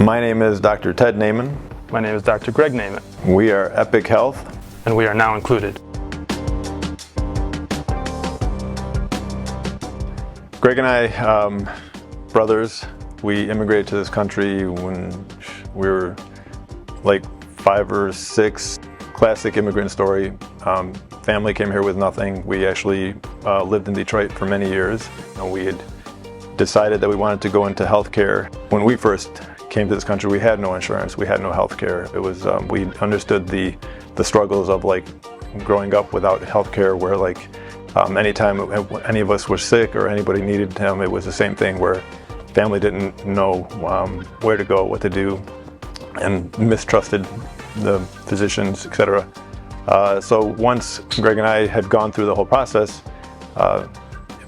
My name is Dr. Ted Naman. My name is Dr. Greg Naman. We are Epic Health. And we are now included. Greg and I, brothers, we immigrated to this country when we were like 5 or 6. Classic immigrant story. Family came here with nothing. We actually lived in Detroit for many years. We had decided that we wanted to go into healthcare. When we first came to this country, we had no insurance, we had no healthcare. It was we understood the struggles of like growing up without healthcare, where like anytime any of us were sick or anybody needed them, it was the same thing where family didn't know where to go, what to do, and mistrusted the physicians, etc. So once Greg and I had gone through the whole process,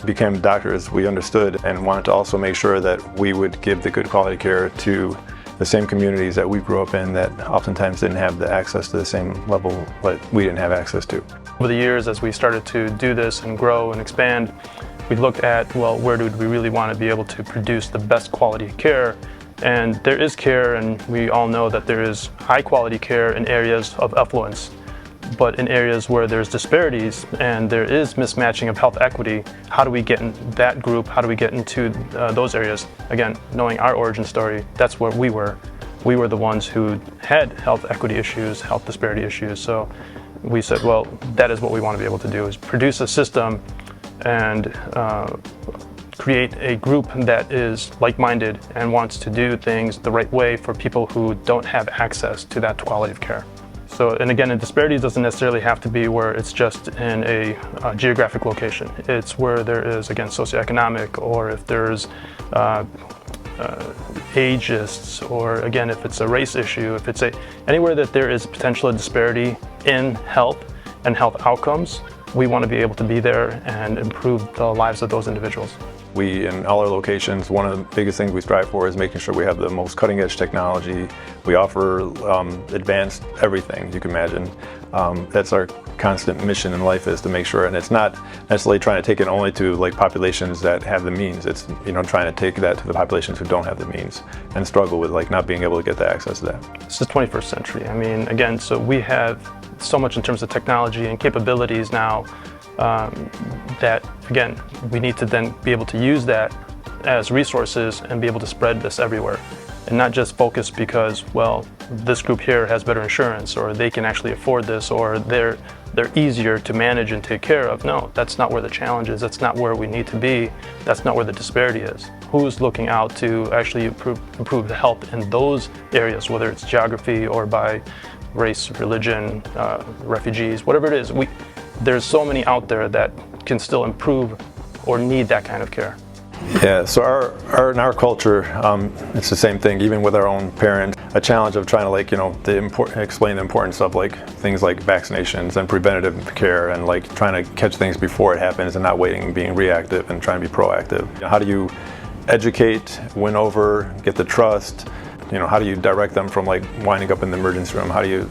became doctors, we understood and wanted to also make sure that we would give the good quality care to the same communities that we grew up in that oftentimes didn't have the access to the same level that we didn't have access to. Over the years, as we started to do this and grow and expand, we looked at, well, where do we really want to be able to produce the best quality care? And there is care, and we all know that there is high quality care in areas of affluence. But in areas where there's disparities and there is mismatching of health equity, how do we get in that group? How do we get into those areas? Again, knowing our origin story, that's where we were. We were the ones who had health equity issues, health disparity issues. So we said, well, that is what we want to be able to do, is produce a system and create a group that is like-minded and wants to do things the right way for people who don't have access to that quality of care. So, and again, disparities doesn't necessarily have to be where it's just in a geographic location. It's where there is, again, socioeconomic, or if there's ageist, or again, if it's a race issue, if it's anywhere that there is potential disparity in health and health outcomes, we want to be able to be there and improve the lives of those individuals. We, in all our locations, one of the biggest things we strive for is making sure we have the most cutting edge technology. We offer advanced everything you can imagine. That's our constant mission in life, is to make sure, and it's not necessarily trying to take it only to like populations that have the means. It's, trying to take that to the populations who don't have the means and struggle with like not being able to get the access to that. It's the 21st century. I mean, again, so we have so much in terms of technology and capabilities now that, again, we need to then be able to use that as resources and be able to spread this everywhere, and not just focus because, well, this group here has better insurance, or they can actually afford this, or they're easier to manage and take care of. No, that's not where the challenge is. That's not where we need to be. That's not where the disparity is. Who's looking out to actually improve the health in those areas, whether it's geography or by race, religion, refugees, whatever it is. There's so many out there that can still improve or need that kind of care. Yeah, so in our culture, it's the same thing, even with our own parents, a challenge of trying to explain the importance of like things like vaccinations and preventative care, and like trying to catch things before it happens and not waiting and being reactive and trying to be proactive. How do you educate, win over, get the trust? How do you direct them from like winding up in the emergency room? How do you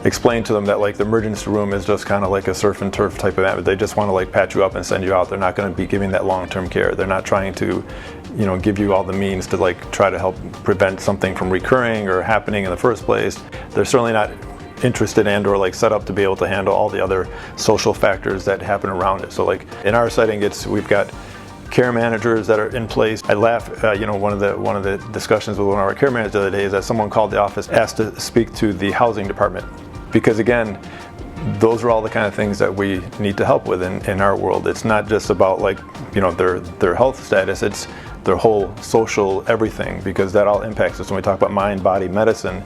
explain to them that like the emergency room is just kind of like a surf and turf type of atmosphere? They just want to like patch you up and send you out. They're not going to be giving that long-term care. They're not trying to, give you all the means to like try to help prevent something from recurring or happening in the first place. They're certainly not interested and or like set up to be able to handle all the other social factors that happen around it. So like in our setting, we've got care managers that are in place. I laugh, one of the discussions with one of our care managers the other day is that someone called the office, asked to speak to the housing department. Because again, those are all the kind of things that we need to help with in our world. It's not just about like, their health status, it's their whole social everything, because that all impacts us. When we talk about mind, body, medicine,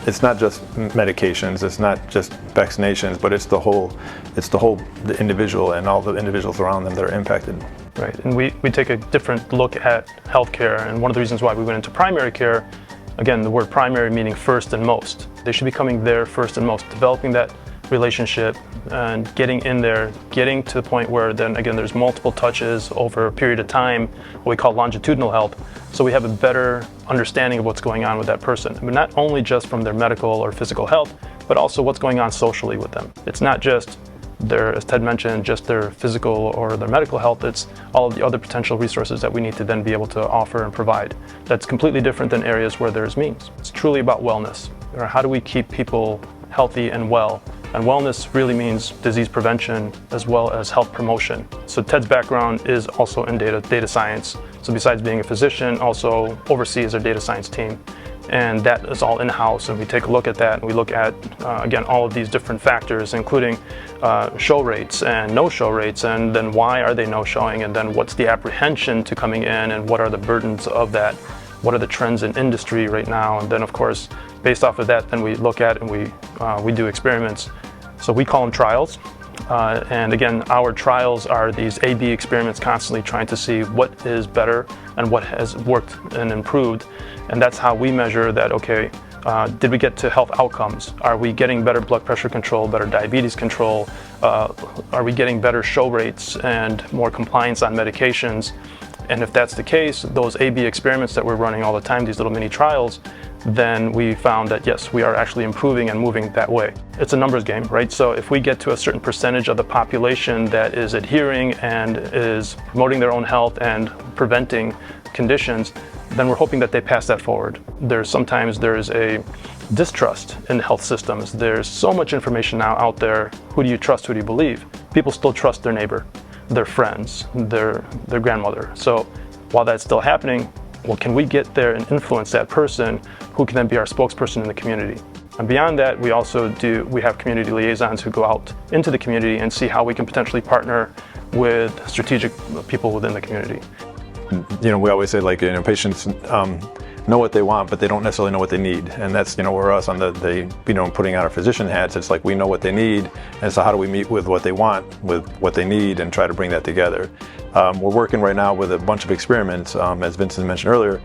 it's not just medications, it's not just vaccinations, but it's the whole the individual and all the individuals around them that are impacted. Right, and we take a different look at healthcare, and one of the reasons why we went into primary care, again, the word primary meaning first and most. They should be coming there first and most, developing that relationship and getting in there, getting to the point where then again there's multiple touches over a period of time, what we call longitudinal health, so we have a better understanding of what's going on with that person. But not only just from their medical or physical health, but also what's going on socially with them. It's not just as Ted mentioned, just their physical or their medical health. It's all of the other potential resources that we need to then be able to offer and provide. That's completely different than areas where there's means. It's truly about wellness. Or how do we keep people healthy and well? And wellness really means disease prevention as well as health promotion. So Ted's background is also in data science. So besides being a physician, also oversees our data science team. And that is all in-house, and we take a look at that, and we look at, again, all of these different factors, including show rates and no-show rates, and then why are they no-showing, and then what's the apprehension to coming in, and what are the burdens of that, what are the trends in industry right now, and then, of course, based off of that, then we look at and we do experiments. So we call them trials. And again, our trials are these A/B experiments, constantly trying to see what is better and what has worked and improved. And that's how we measure that, okay, did we get to health outcomes? Are we getting better blood pressure control, better diabetes control? Are we getting better show rates and more compliance on medications? And if that's the case, those A/B experiments that we're running all the time, these little mini trials, then we found that yes, we are actually improving and moving that way. It's a numbers game, right? So if we get to a certain percentage of the population that is adhering and is promoting their own health and preventing conditions, then we're hoping that they pass that forward. Sometimes there's a distrust in health systems. There's so much information now out there. Who do you trust? Who do you believe? People still trust their neighbor, their friends, their grandmother. So while that's still happening, well, can we get there and influence that person who can then be our spokesperson in the community? And beyond that, we have community liaisons who go out into the community and see how we can potentially partner with strategic people within the community. You know, we always say, like, you know, patients know what they want, but they don't necessarily know what they need. And that's, you know, where us on putting on our physician hats, it's like we know what they need, and so how do we meet with what they want, with what they need, and try to bring that together. We're working right now with a bunch of experiments, as Vincent mentioned earlier,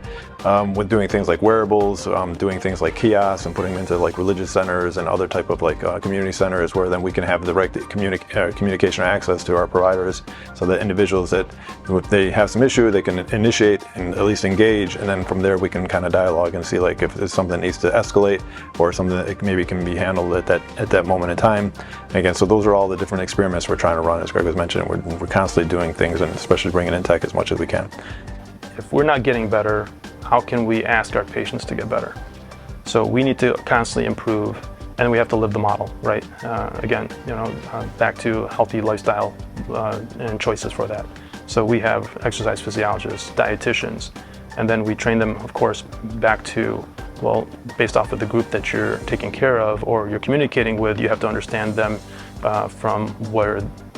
with doing things like wearables, doing things like kiosks, and putting them into like religious centers and other type of like community centers, where then we can have direct communication or access to our providers, so that individuals that if they have some issue, they can initiate and at least engage, and then from there we can kind of dialogue and see like if there's something that needs to escalate or something that maybe can be handled at that moment in time. And again, so those are all the different experiments we're trying to run. As Greg was mentioning, we're constantly doing things, and especially bringing in tech as much as we can. If we're not getting better, how can we ask our patients to get better? So we need to constantly improve, and we have to live the model, right? Again, back to healthy lifestyle and choices for that. So we have exercise physiologists, dietitians, and then we train them, of course, back to, well, based off of the group that you're taking care of or you're communicating with, you have to understand them from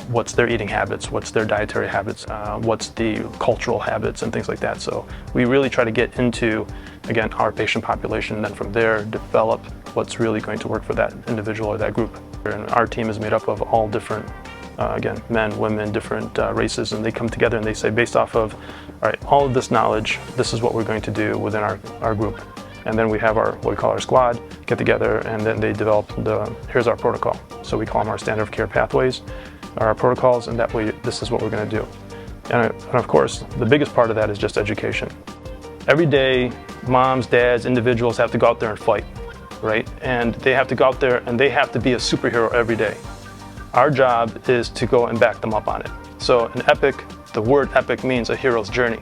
what's their eating habits, what's their dietary habits, what's the cultural habits and things like that. So we really try to get into, again, our patient population, and then from there develop what's really going to work for that individual or that group. And our team is made up of all different, again, men, women, different races, and they come together and they say, based off of, all right, all of this knowledge, this is what we're going to do within our group. And then we have what we call our squad get together, and then they develop here's our protocol. So we call them our standard of care pathways, our protocols, and that way this is what we're going to do. And of course, the biggest part of that is just education. Every day, moms, dads, individuals have to go out there and fight, right? And they have to go out there and they have to be a superhero every day. Our job is to go and back them up on it. So an epic, the word epic means a hero's journey.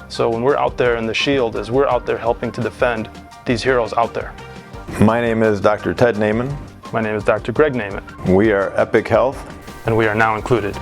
So when we're out there, and the shield is we're out there helping to defend these heroes out there. My name is Dr. Ted Naman. My name is Dr. Greg Naman. We are Epic Health. And we are now included.